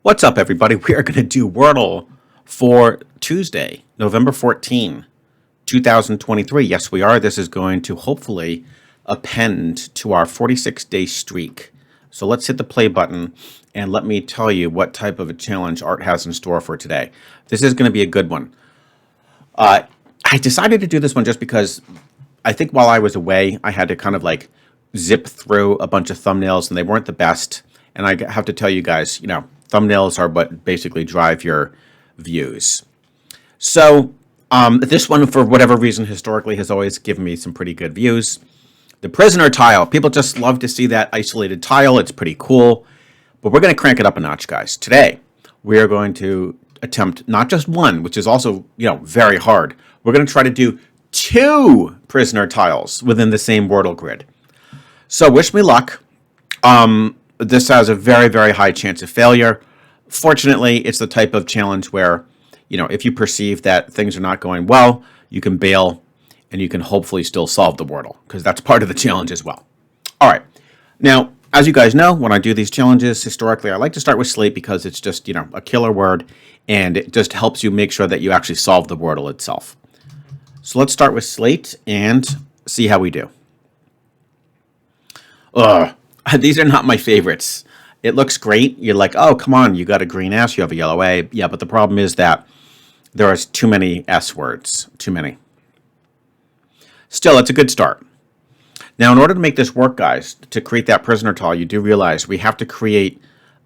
What's up, everybody? We are going to do Wordle for Tuesday, November 14, 2023. Yes, we are. This is going to hopefully append to our 46-day streak. So let's hit the play button and let me tell you what type of a challenge Art has in store for today. This is going to be a good one. I decided to do this one just because I think while I was away, I had to kind of like zip through a bunch of thumbnails and they weren't the best. And I have to tell you guys, thumbnails are what basically drive your views. So this one, for whatever reason, historically has always given me some pretty good views. The prisoner tile. People just love to see that isolated tile. It's pretty cool. But we're going to crank it up a notch, guys. Today, we are going to attempt not just one, which is also, very hard. We're going to try to do 2 prisoner tiles within the same Wordle grid. So wish me luck. This has a very, very high chance of failure. Fortunately, it's the type of challenge where, if you perceive that things are not going well, you can bail and you can hopefully still solve the Wordle, because that's part of the challenge as well. All right. Now, as you guys know, when I do these challenges, historically, I like to start with slate because it's just, a killer word, and it just helps you make sure that you actually solve the Wordle itself. So let's start with slate and see how we do. These are not my favorites. It looks great. You're like, oh, come on, you got a green S, you have a yellow A. Yeah, but the problem is that there are too many S words. Too many. Still, it's a good start. Now, in order to make this work, guys, to create that prisoner tile, you do realize we have to create,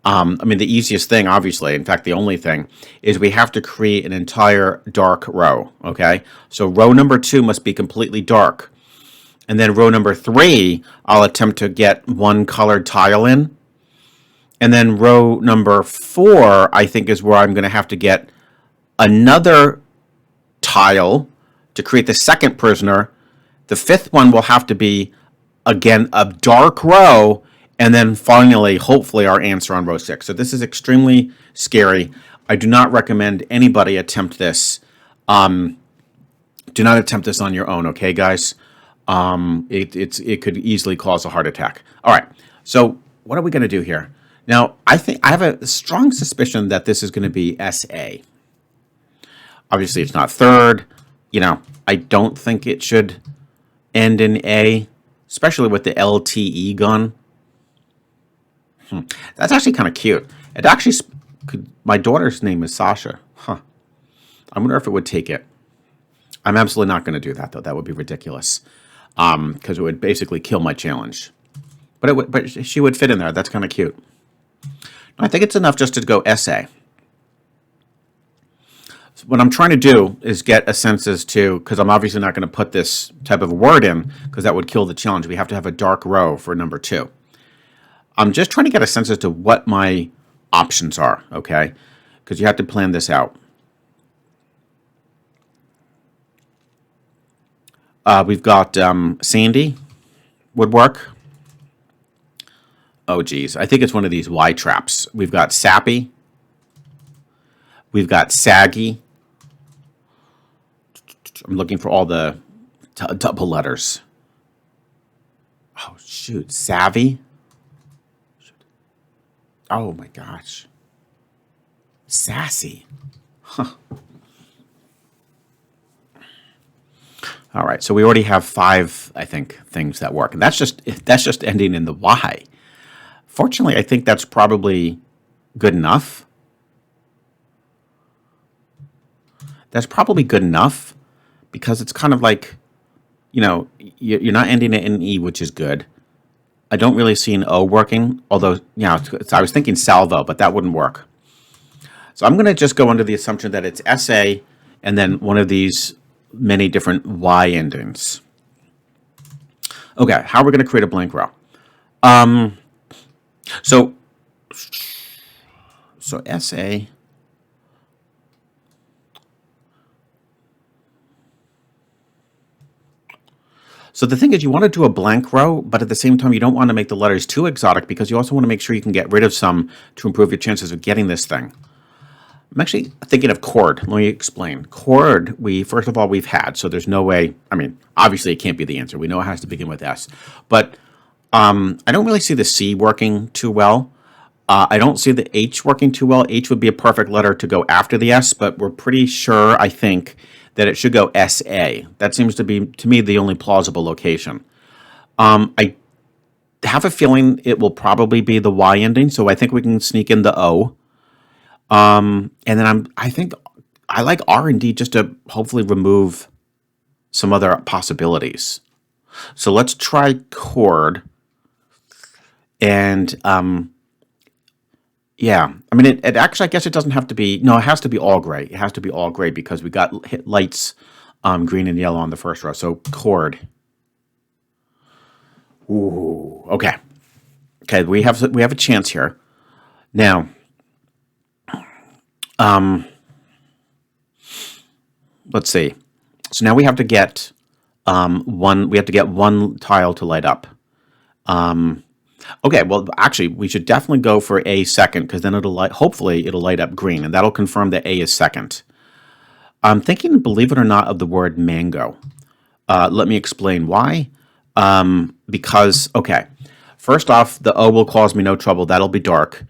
the easiest thing, obviously, in fact, the only thing, is we have to create an entire dark row, okay? So row number 2 must be completely dark. And then row number 3, I'll attempt to get one colored tile in. And then row number 4, I think, is where I'm going to have to get another tile to create the second prisoner. The 5th one will have to be, again, a dark row. And then finally, hopefully, our answer on row 6. So this is extremely scary. I do not recommend anybody attempt this. Do not attempt this on your own, okay, guys? It could easily cause a heart attack. All right, so what are we going to do here? Now, I have a strong suspicion that this is going to be SA. Obviously, it's not third. I don't think it should end in A, especially with the LTE gun. That's actually kind of cute. It actually my daughter's name is Sasha. I wonder if it would take it. I'm absolutely not going to do that, though. That would be ridiculous. Because it would basically kill my challenge. But she would fit in there. That's kind of cute. I think it's enough just to go SA. So what I'm trying to do is get a sense as to, because I'm obviously not going to put this type of a word in, because that would kill the challenge. We have to have a dark row for number 2. I'm just trying to get a sense as to what my options are, okay? Because you have to plan this out. We've got Sandy would work. Oh, geez. I think it's one of these Y traps. We've got Sappy. We've got Saggy. I'm looking for all the double letters. Oh, shoot. Savvy. Oh, my gosh. Sassy. Huh. All right, so we already have 5, I think, things that work, and that's just ending in the Y. Fortunately, I think that's probably good enough. That's probably good enough because it's kind of like, you're not ending it in E, which is good. I don't really see an O working, although, I was thinking salvo, but that wouldn't work. So I'm going to just go under the assumption that it's SA and then one of these many different Y endings. Okay, how are we going to create a blank row? So SA. So the thing is, you want to do a blank row, but at the same time, you don't want to make the letters too exotic because you also want to make sure you can get rid of some to improve your chances of getting this thing. I'm actually thinking of chord. Let me explain. Chord, first of all, we've had, so there's no way, obviously it can't be the answer. We know it has to begin with S. But I don't really see the C working too well. I don't see the H working too well. H would be a perfect letter to go after the S, but we're pretty sure, I think, that it should go SA. That seems to be, to me, the only plausible location. I have a feeling it will probably be the Y ending, so I think we can sneak in the O. And then I think I like R and D just to hopefully remove some other possibilities. So let's try chord. And yeah, I mean, it actually, I guess it doesn't have to be, no, it has to be all gray. It has to be all gray because we got hit lights, green and yellow on the first row. So chord. Ooh, okay. Okay, we have a chance here. Now, let's see. So now we have to get one tile to light up. Okay, well, actually, we should definitely go for A second because then hopefully it'll light up green, and that'll confirm that A is second. I'm thinking, believe it or not, of the word mango. Let me explain why. Because, okay, first off, the O will cause me no trouble. That'll be dark.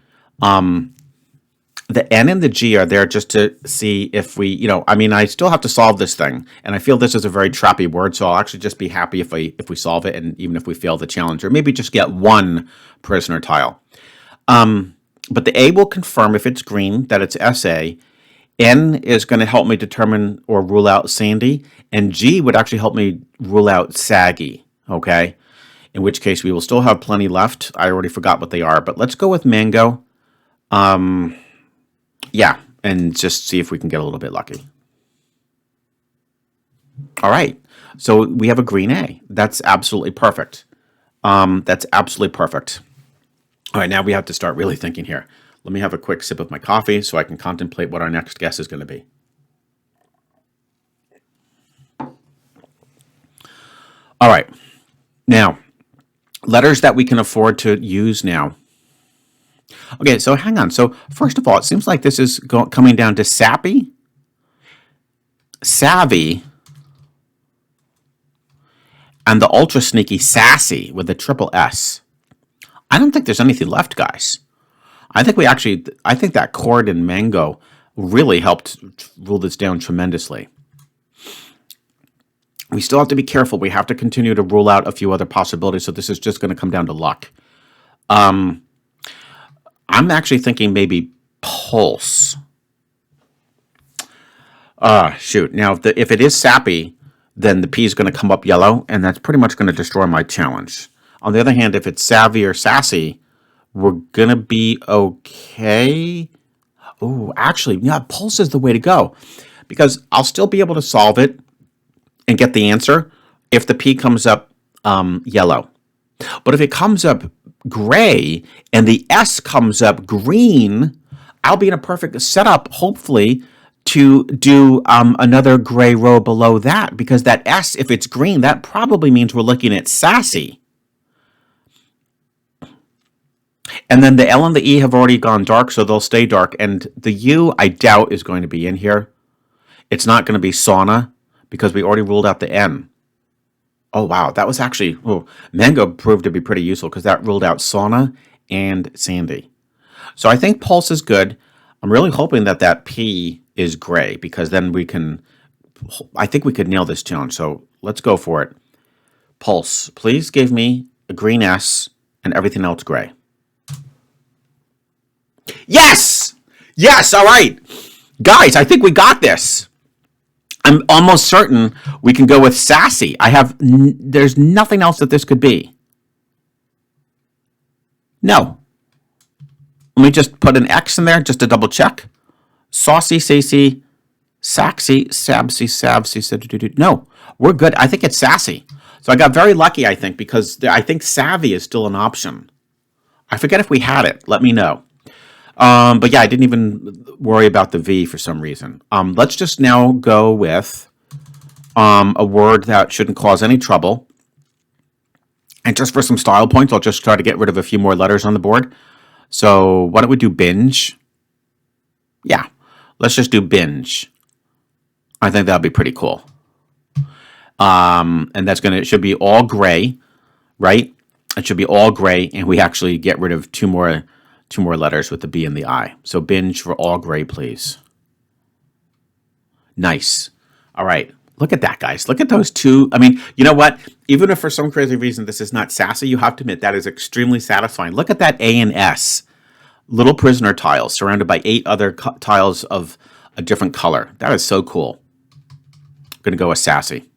The N and the G are there just to see if we, I mean, I still have to solve this thing, and I feel this is a very trappy word, so I'll actually just be happy if we solve it, and even if we fail the challenge, or maybe just get one prisoner tile. But the A will confirm if it's green that it's SA. N is going to help me determine or rule out sandy, and G would actually help me rule out saggy. Okay, in which case we will still have plenty left. I already forgot what they are, but let's go with mango. Yeah, and just see if we can get a little bit lucky. All right, so we have a green A. That's absolutely perfect. That's absolutely perfect. All right, now we have to start really thinking here. Let me have a quick sip of my coffee so I can contemplate what our next guess is going to be. All right, now, letters that we can afford to use now. Okay, so hang on. So first of all, it seems like this is coming down to sappy, savvy, and the ultra sneaky sassy with a triple S. I don't think there's anything left, guys. I think that chord and mango really helped rule this down tremendously. We still have to be careful. We have to continue to rule out a few other possibilities, so this is just going to come down to luck. I'm actually thinking maybe pulse. Shoot. Now, if it is sappy, then the P is going to come up yellow, and that's pretty much going to destroy my challenge. On the other hand, if it's savvy or sassy, we're going to be okay. Oh, actually, yeah, pulse is the way to go because I'll still be able to solve it and get the answer if the P comes up yellow. But if it comes up gray and the S comes up green, I'll be in a perfect setup, hopefully, to do another gray row below that because that S, if it's green, that probably means we're looking at sassy. And then the L and the E have already gone dark, so they'll stay dark. And the U, I doubt, is going to be in here. It's not going to be sauna because we already ruled out the N. Oh, wow. That was actually, mango proved to be pretty useful because that ruled out sauna and sandy. So I think pulse is good. I'm really hoping that P is gray because then I think we could nail this challenge. So let's go for it. Pulse. Please give me a green S and everything else gray. Yes! Yes, all right. Guys, I think we got this. I'm almost certain we can go with sassy. There's nothing else that this could be. No. Let me just put an X in there just to double check. Saucy, sassy, saxy, sabsy. No, we're good. I think it's sassy. So I got very lucky, I think, because I think savvy is still an option. I forget if we had it. Let me know. But yeah, I didn't even worry about the V for some reason. Let's just now go with a word that shouldn't cause any trouble. And just for some style points, I'll just try to get rid of a few more letters on the board. So why don't we do binge? Yeah, let's just do binge. I think that'll be pretty cool. And it should be all gray, right? It should be all gray, and we actually get rid of two more Two more letters with the B and the I. So binge for all gray, please. Nice. All right. Look at that, guys. Look at those two. I mean, you know what? Even if for some crazy reason this is not sassy, you have to admit that is extremely satisfying. Look at that A and S. Little prisoner tiles surrounded by 8 other tiles of a different color. That is so cool. I'm going to go with sassy.